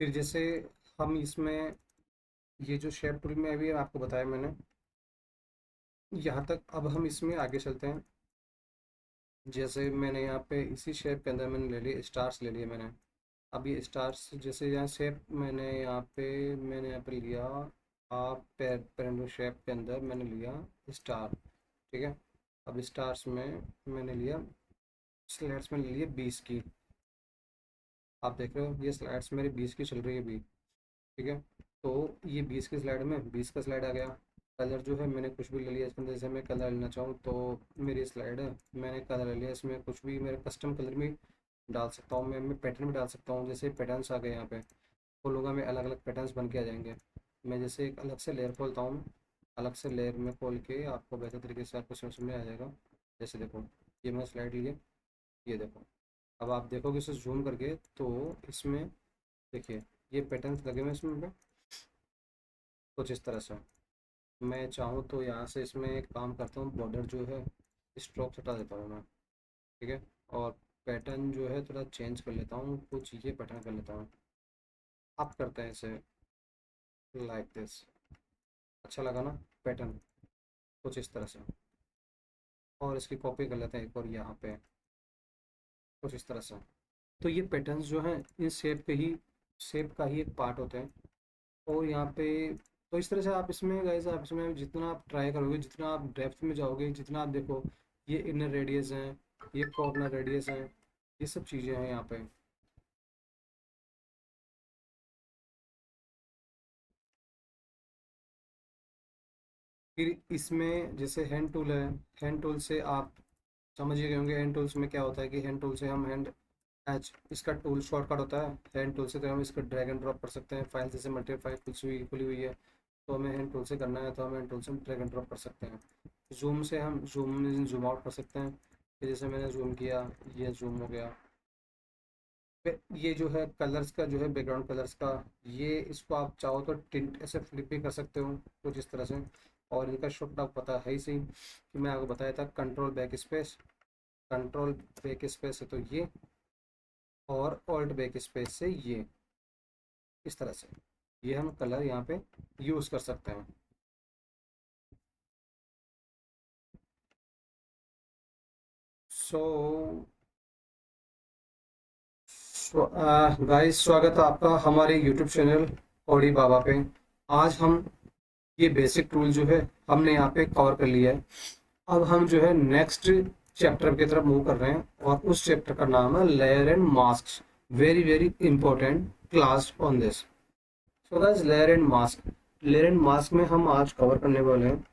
फिर जैसे हम इसमें ये जो शेप टूल में अभी आपको बताया मैंने, यहाँ तक। अब हम इसमें आगे चलते हैं। जैसे मैंने यहाँ पे इसी शेप के अंदर मैंने ले लिए स्टार्स, ले लिए मैंने। अब ये स्टार्स जैसे यहाँ शेप मैंने यहाँ पे लिया। आप पेरेंटल शेप के अंदर मैंने लिया स्टार। ठीक है। अब स्टार्स में मैंने लिया स्लाइड्स में ले लिए 20 की। आप देख रहे हो ये स्लाइड्स मेरी 20 की चल रही है अभी। ठीक है। तो ये 20 की स्लाइड में 20 का स्लाइड आ गया। कलर जो है मैंने कुछ भी ले लिया इसके अंदर। जैसे मैं कलर लेना चाहूँ तो मेरी स्लाइड है, मैंने कलर ले लिया। इसमें कुछ भी मेरे कस्टम कलर भी डाल सकता हूँ, मैं पैटर्न भी डाल सकता हूँ। जैसे पैटर्न्स आ गए यहाँ पे, खोलूँगा मैं, अलग अलग पैटर्न्स बन के आ जाएंगे। मैं जैसे एक अलग से लेयर खोलता हूँ, अलग से लेयर में खोल के आपको बेहतर तरीके से आपको समझ में आ जाएगा। जैसे देखो, ये मैं स्लाइड लिए, ये देखो। अब आप देखोगे इसे जूम करके तो इसमें देखिए ये पैटर्न्स लगे हुए हैं इसमें पे, कुछ इस तरह से। मैं चाहूँ तो यहाँ से इसमें एक काम करता हूँ, बॉर्डर जो है स्ट्रोक हटा देता हूँ मैं। ठीक है। और पैटर्न जो है थोड़ा चेंज कर लेता हूँ, कुछ ये पैटर्न कर लेता हूँ। आप करते हैं इसे लाइक दिस। अच्छा लगा ना पैटर्न, कुछ इस तरह से। और इसकी कॉपी कर लेते हैं एक और यहाँ पे, कुछ इस तरह से। तो ये पैटर्न्स जो हैं इन शेप का ही एक पार्ट होते हैं। और यहाँ पे तो इस तरह से आप इसमें गाइस, आप इसमें जितना आप ट्राई करोगे, जितना आप डेप्थ में जाओगे, जितना आप देखो, ये इनर रेडियस हैं, ये कॉर्नर रेडियस हैं, ये सब चीज़ें हैं यहाँ पे। फिर इसमें जैसे हैंड टूल है, हैंड टूल से आप समझ ही गए होंगे हैंड टूल्स में क्या होता है। कि हैंड टूल से हम हैंड एच इसका टूल शॉर्टकट होता है। हैंड टूल से तो हम इसको ड्रैग एंड ड्रॉप कर सकते हैं। फाइल जैसे मल्टीपल फाइल खुली हुई है, तो हमें हैंड टूल से करना है तो हम हैंड टूल से ड्रैग एंड ड्रॉप कर सकते हैं। जूम से हम जूम इन जूम आउट कर सकते हैं। फिर जैसे मैंने जूम किया, ये जूम हो गया। फिर ये जो है कलर्स का जो है बैकग्राउंड कलर्स का, ये इसको आप चाहो तो टिंट ऐसे फ्लिप भी कर सकते हो, कुछ इस तरह से। और इनका शॉर्ट आपको पता है ही सही कि मैं आपको बताया था, control back space. Control back space है तो ये, और ऑल्ट बैक स्पेस से ये, इस तरह से ये हम कलर यहाँ पे यूज़ कर सकते हैं। सो गाइस, स्वागत है आपका हमारे यूट्यूब चैनल ओडी बाबा पे। आज हम ये बेसिक टूल जो है हमने यहाँ पे कवर कर लिया है। अब हम जो है नेक्स्ट चैप्टर की तरफ मूव कर रहे हैं, और उस चैप्टर का नाम है layer and mask. Very very important class on this. So guys, layer and mask, layer and mask में हम आज कवर करने वाले हैं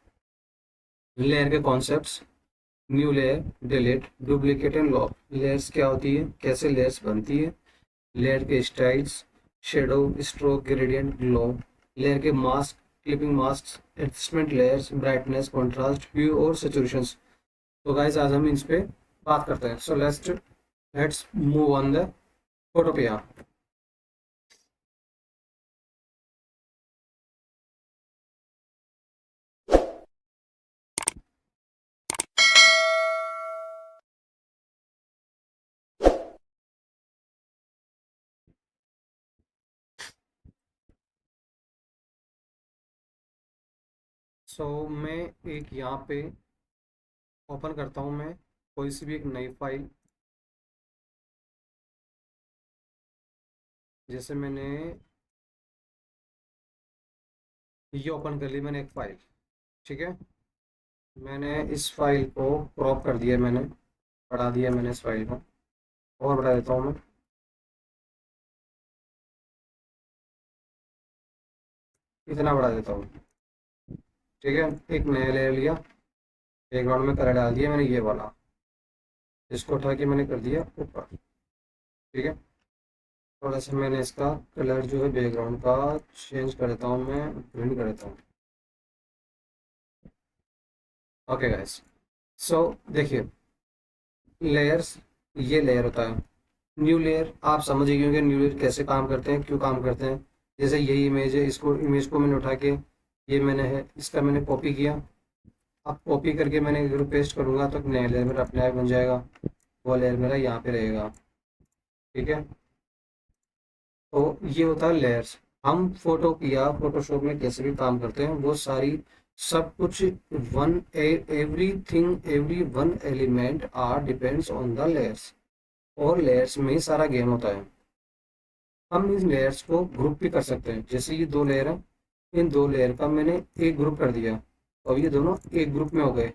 लेयर के concepts, new layer, delete, duplicate and lock. Layers क्या होती है, कैसे लेयर्स बनती है, लेयर के styles, shadow, stroke, gradient, glow, layer के mask, clipping mask, adjustment layers, brightness, contrast, hue और सैचुरेशंस। तो गाइस आज हम इस पे बात करते हैं। So let's move on the photo पे यहाँ। सो मैं एक यहाँ पे ओपन करता हूँ, मैं कोई सी भी एक नई फाइल। जैसे मैंने ये ओपन कर ली, मैंने एक फाइल। ठीक है। मैंने इस फाइल को क्रॉप कर दिया, मैंने बढ़ा दिया मैंने इस फाइल को, और बढ़ा देता हूँ मैं, इतना बढ़ा देता हूँ। ठीक है। एक नया लेयर लिया, बैकग्राउंड में कलर डाल दिया मैंने ये वाला, इसको उठा के मैंने कर दिया ऊपर। ठीक है। थोड़ा सा मैंने इसका कलर जो है बैकग्राउंड का चेंज कर देता हूँ, मैं ग्रीन कर देता हूँ। ओके गाइस, सो देखिए, लेयर्स, ये लेयर होता है। न्यू लेयर आप समझ गए होंगे, न्यू लेयर कैसे काम करते हैं, क्यों काम करते हैं। जैसे यही इमेज है, इसको इमेज को मैंने उठा के, ये मैंने है इसका मैंने कॉपी किया। अब कॉपी करके मैंने अगर पेस्ट करूँगा तो नया लेयर मेरा अपने आप बन जाएगा। वो लेयर मेरा यहाँ पे रहेगा। ठीक है। तो ये होता है लेयर्स। हम फोटो या फोटोशॉप में कैसे भी काम करते हैं वो सारी सब कुछ one everything every one element are depends on the layers, और लेयर्स में ही सारा गेम होता है। हम इन लेयर्स को ग्रुप भी कर सकते हैं, जैसे ये दो लेयर है, इन दो लेयर का मैंने एक ग्रुप कर दिया और ये दोनों एक ग्रुप में हो गए,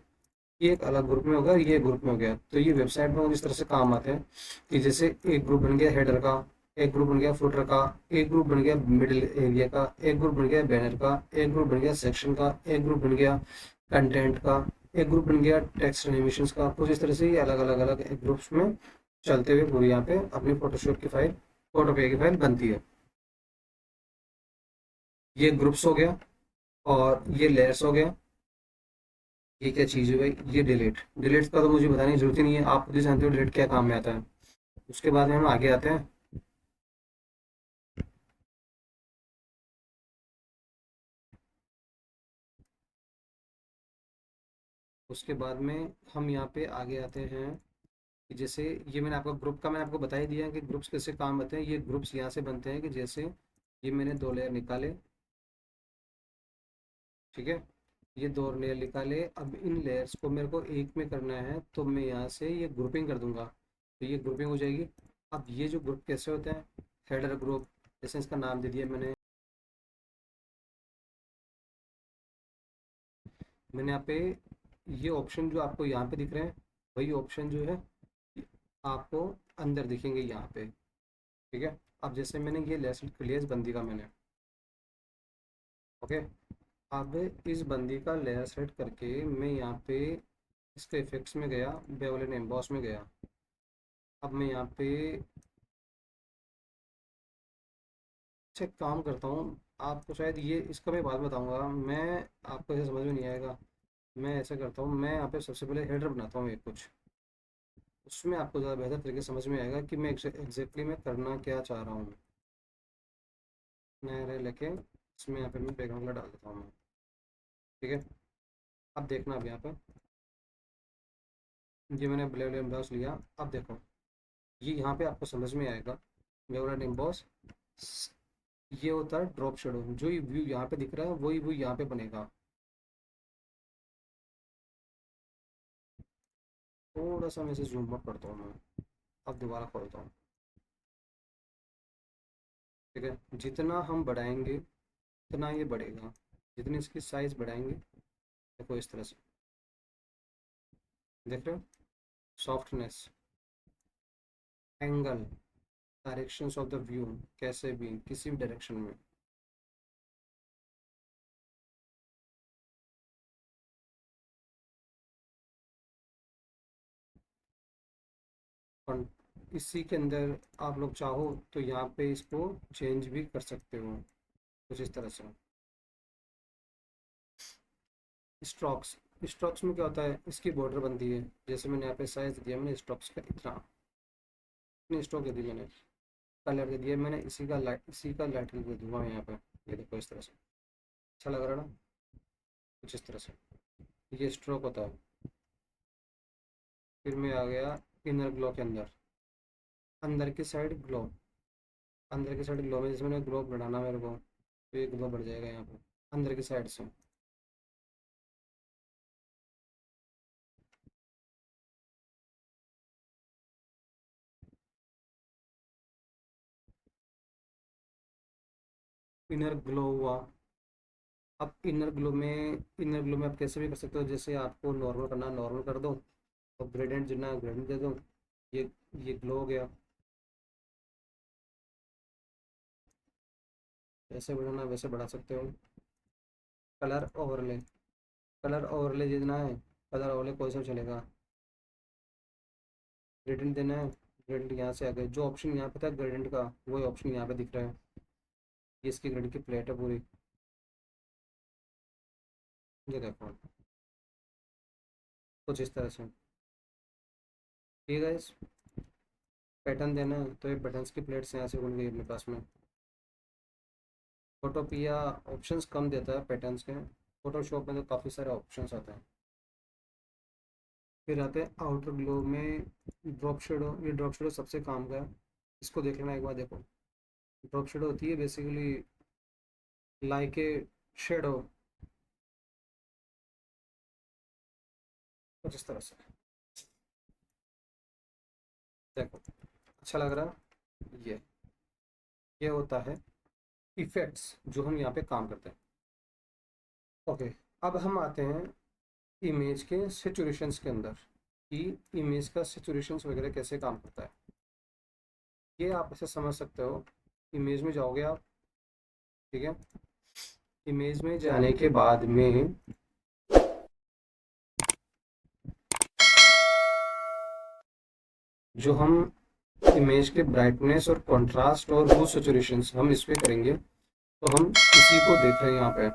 ये एक अलग ग्रुप में हो गया, ये ग्रुप में हो गया। तो ये वेबसाइट में इस तरह से काम आते हैं कि जैसे एक ग्रुप बन गया हेडर का, एक ग्रुप बन गया फुटर का, एक ग्रुप बन गया मिडिल एरिया का, एक ग्रुप बन गया बैनर का, एक ग्रुप बन गया सेक्शन का, एक ग्रुप बन गया कंटेंट का, एक ग्रुप बन गया टेक्स्ट एनिमेशंस का। कुछ इस तरह से ये अलग अलग अलग ग्रुप्स में चलते हुए पूरी यहाँ पे अपनी फोटोशॉप की फाइल, फोटोपे की फाइल बनती है। ये ग्रुप्स हो गया और ये लेयर्स हो गया। ये क्या चीज़ है भाई, ये डिलीट, डिलीट का तो मुझे बताने की जरूरत ही नहीं है, आप खुद ही जानते हो डिलीट क्या काम में आता है। उसके बाद में हम आगे आते हैं। उसके बाद में हम यहाँ पे आगे आते हैं कि जैसे ये मैंने आपको ग्रुप का मैंने आपको बता ही दिया है कि ग्रुप्स कैसे काम आते हैं। ये ग्रुप्स यहाँ से बनते हैं कि जैसे ये मैंने दो लेयर निकाले, ठीक है, ये दो लेयर निकाले। अब इन लेयर्स को मेरे को एक में करना है तो मैं यहाँ से ये ग्रुपिंग कर दूंगा, तो ये ग्रुपिंग हो जाएगी। अब ये जो ग्रुप कैसे होते हैं, हेडर ग्रुप, जैसे इसका नाम दे दिया मैंने यहाँ पे, ये ऑप्शन जो आपको यहाँ पे दिख रहे हैं वही ऑप्शन जो है आपको अंदर दिखेंगे यहाँ पे, ठीक है। अब जैसे मैंने ये लेस लेस बंदी का मैंने, ओके, अब इस बंदी का लेयर सेट करके मैं यहाँ पे इसके इफेक्ट्स में गया, बेवलिन एम्बॉस में गया। अब मैं यहाँ पे अच्छा एक काम करता हूँ, आपको शायद ये इसका मैं बात बताऊँगा, मैं आपको ऐसे समझ में नहीं आएगा। मैं ऐसा करता हूँ, मैं यहाँ पे सबसे पहले हेडर बनाता हूँ एक कुछ, उसमें आपको ज़्यादा बेहतर तरीके से समझ में आएगा कि मैं एग्जैक्टली मैं करना क्या चाह रहा हूँ। नया लेके इसमें यहाँ पे मैं बैकग्राउंड डाल देता हूँ मैं, ठीक है। अब देखना अब यहाँ पे ये मैंने ब्लेड एम्बॉस लिया। अब देखो ये यहाँ पे आपको समझ में आएगा, ब्लेड एम्बॉस ये होता है ड्रॉप शेडो, जो ये व्यू यहाँ पे दिख रहा है वही व्यू यहाँ पे बनेगा। थोड़ा सा मैं इसे जूम आउट करता हूँ मैं, अब दोबारा खोलता हूँ, ठीक है। जितना हम बढ़ाएंगे उतना ये बढ़ेगा, जितनी इसकी साइज बढ़ाएंगे, देखो इस तरह से, देख रहे हो, softness, angle, directions of the view, कैसे भी किसी भी डायरेक्शन में। और इसी के अंदर आप लोग चाहो तो यहाँ पे इसको चेंज भी कर सकते हो कुछ इस तरह से। स्ट्रोक्स, स्ट्रोक्स में क्या होता है, इसकी बॉर्डर बनती है, जैसे मैंने यहाँ पे साइज दिया मैंने स्ट्रोक्स का इतना, इतनी स्ट्रोक दे दी मैंने, कलर दे दिया मैंने, इसी का लाइट कलर दे दूंगा मैं यहाँ पे। ये देखो इस तरह से, अच्छा लग रहा है ना, कुछ इस तरह से ये स्ट्रोक होता है। फिर मैं आ गया इनर ग्लो के अंदर, अंदर की साइड ग्लो, अंदर की साइड ग्लो में जैसे मैंने ग्लो बढ़ाना मेरे को, तो ये ग्लो बढ़ जाएगा यहाँ पे अंदर की साइड से। इनर ग्लो हुआ। अब इनर ग्लो में आप कैसे भी कर सकते हो, जैसे आपको नॉर्मल करना नॉर्मल कर दो, और ग्रेडियंट जितना ग्रेडियंट दे दो, ये ग्लो हो गया। जैसे बढ़ाना वैसे बढ़ा सकते हो। कलर ओवरले, कलर ओवरले जितना है, कलर ओवरले कोई सा चलेगा। ग्रेडियंट देना है, ग्रेडियंट यहाँ से आ गए, जो ऑप्शन यहाँ पे था ग्रेडियंट का वही ऑप्शन यहाँ पे दिख रहा है। ये इसकी ग्रेडियंट की प्लेट है पूरी, ये देखो कुछ इस तरह से, ठीक है। इस पैटर्न देना है तो ये बटन्स की प्लेट्स यहाँ से बन गई अपने पास में। फोटोपिया ऑप्शंस कम देता है पैटर्न्स के, फोटोशॉप में तो काफ़ी सारे ऑप्शंस आते हैं। फिर आते हैं आउटर ग्लो में ड्रॉप शेडो, ये ड्रॉप शेडो सबसे काम का है, इसको देख लेना एक बार देखो। ड्रॉप शेडो होती है बेसिकली लाइक ए शेडो, कुछ इस तरह से। देखो अच्छा लग रहा। ये होता है इफेक्ट्स जो हम यहाँ पे काम करते हैं। ओके, अब हम आते हैं इमेज के सिचुएशंस के अंदर, कि इमेज का सिचुएशंस वगैरह कैसे काम करता है। ये आप इसे समझ सकते हो। इमेज में जाओगे आप, ठीक है। इमेज में जाने के बाद में जो हम इमेज के ब्राइटनेस और कंट्रास्ट और वो सिचुएशंस हम इस पे करेंगे, तो हम इसी को देख रहे हैं यहाँ पे।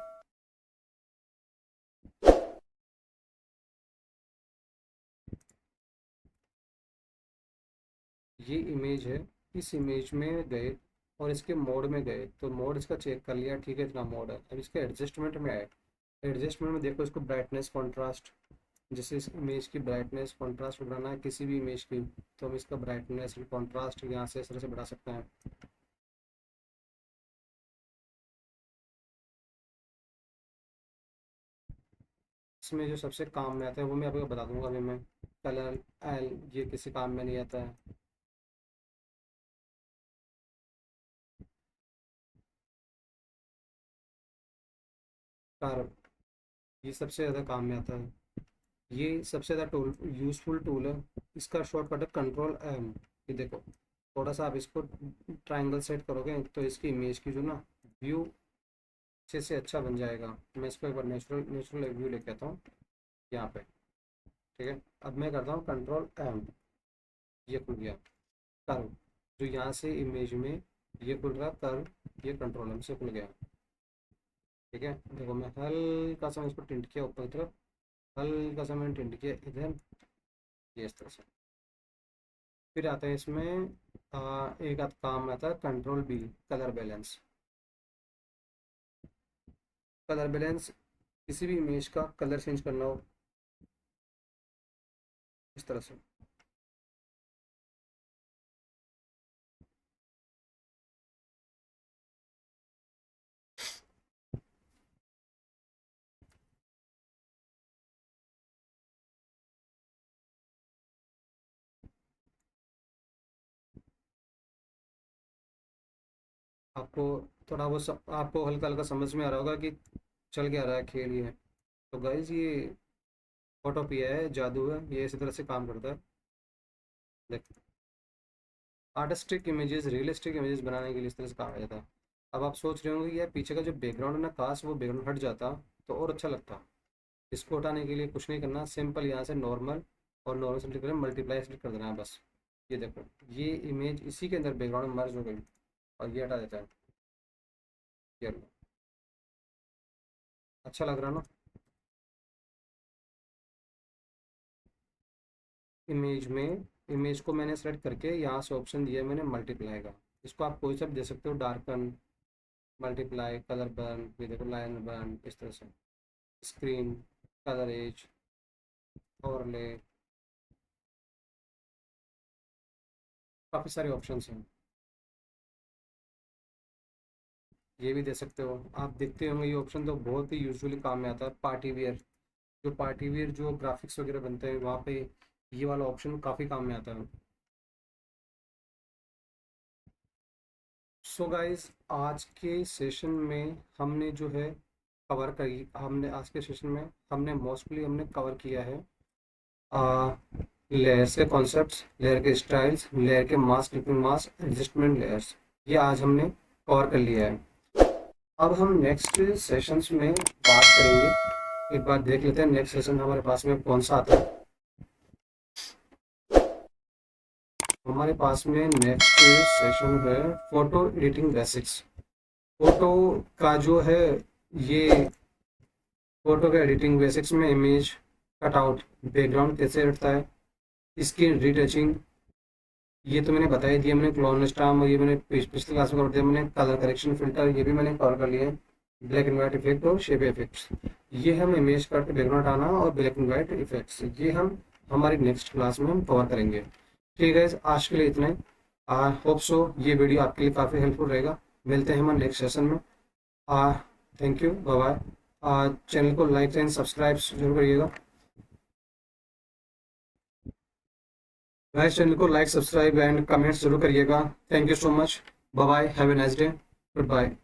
ये इमेज है, इस इमेज में गए और इसके मोड में गए, तो मोड इसका चेक कर लिया, ठीक है इतना मोड है। अब इसके एडजस्टमेंट में आए, एडजस्टमेंट में देखो इसको ब्राइटनेस कॉन्ट्रास्ट, जैसे इस इमेज की ब्राइटनेस कॉन्ट्रास्ट बढ़ाना है किसी भी इमेज की, तो हम इसका ब्राइटनेस कॉन्ट्रास्ट यहाँ से इस तरह से बढ़ा सकते हैं। इसमें जो सबसे काम में आता है वो मैं आपको बता दूंगा अभी। मैं कलर एल, ये किसी काम में नहीं आता है। कार, ये सबसे ज़्यादा काम में आता है। ये सबसे ज़्यादा टूल, यूज़फुल टूल है। इसका शॉर्टकट है कंट्रोल एम। ये देखो, थोड़ा सा आप इसको ट्रायंगल सेट करोगे तो इसकी इमेज की जो ना व्यू अच्छे से अच्छा बन जाएगा। मैं इसको एक बार नेचुरल नेचुरल व्यू लेके आता हूँ यहाँ पे, ठीक है। अब मैं करता हूँ कंट्रोल एम, ये खुल गया। कर्व, जो यहाँ से इमेज में ये खुल रहा कर्व, ये कंट्रोल एम से खुल गया, ठीक है। देखो मैं हल्का सा इसको टिंट किया ऊपर की तरफ, हल्का सा मैंने टिंट किया इधर, ये इस तरह से। फिर आता है इसमें एक आध काम आता है control B, colour balance. Colour balance, किसी भी इमेज का कलर चेंज करना हो इस तरह से। आपको थोड़ा वो आपको हल्का हल्का समझ में आ रहा होगा कि चल क्या रहा है खेल ये। तो गाइज ये फोटोपिया है, जादू है, ये इसी तरह से काम करता है। देख, आर्टिस्टिक इमेजेस, रियलिस्टिक इमेजेस बनाने के लिए इस तरह से कहा जाता है। अब आप सोच रहे होंगे कि यार पीछे का जो बैकग्राउंड है ना, काश वो बैकग्राउंड हट जाता तो और अच्छा लगता। इसको हटाने के लिए कुछ नहीं करना, सिंपल यहाँ से नॉर्मल और नॉर्मल सेलेक्ट करें, मल्टीप्लाई सेलेक्ट कर देना है बस। ये देखो, ये इमेज इसी के अंदर बैकग्राउंड में मर्ज हो गई और ये हटा देता है। ये लो। अच्छा लग रहा ना। इमेज में, इमेज को मैंने सेलेक्ट करके यहाँ से ऑप्शन दिया मैंने मल्टीप्लाई का। इसको आप कोई सा भी दे सकते हो, डार्कन, मल्टीप्लाई, कलर बर्न, ये देखो लाइन बर्न, इस तरह से। स्क्रीन, कलर एज, ओवरले, काफ़ी सारे ऑप्शंस हैं। ये भी दे सकते हो आप। देखते होंगे ये ऑप्शन तो बहुत ही यूजुअली काम में आता है पार्टी वेयर, जो पार्टी वेयर जो ग्राफिक्स वगैरह बनते हैं वहाँ पे ये वाला ऑप्शन काफ़ी काम में आता है। सो गाइस, आज के सेशन में हमने जो है कवर करी, हमने आज के सेशन में हमने मोस्टली हमने कवर किया है लेयर्स के कॉन्सेप्ट्स, लेयर के स्टाइल्स, लेयर के mask, clipping mask, adjustment layers, ये आज हमने कवर कर लिया है। अब हम नेक्स्ट सेशंस में बात करेंगे। एक बार देख लेते हैं नेक्स्ट सेशन हमारे पास में कौन सा आता है। हमारे पास में नेक्स्ट सेशन है फोटो एडिटिंग बेसिक्स। फोटो का जो है ये, फोटो के एडिटिंग बेसिक्स में इमेज कटआउट, बैकग्राउंड कैसे हटता है, स्क्रीन रीटचिंग, ये तो मैंने बता ही दिया। मैंने क्लोन स्टाम और ये मैंने पिछली क्लास में कर दिया। मैंने कलर करेक्शन फिल्टर ये भी मैंने कवर कर लिया है। ब्लैक एंड वाइट इफेक्ट और शेप इफेक्ट्स, ये हम इमेज कट बैकग्राउंड आना और ब्लैक एंड वाइट इफेक्ट्स, ये हम हमारी नेक्स्ट क्लास में हम कवर करेंगे। ठीक है, आज के लिए इतना ही। आई होप सो ये वीडियो आपके लिए काफ़ी हेल्पफुल रहेगा। मिलते हैं हम नेक्स्ट सेशन में। Thank you, bye bye. Channel को लाइक एंड सब्सक्राइब जरूर करिएगा गाइस। चैनल को लाइक सब्सक्राइब एंड कमेंट्स जरूर करिएगा। Thank you so much. Bye bye, have a nice day, good bye.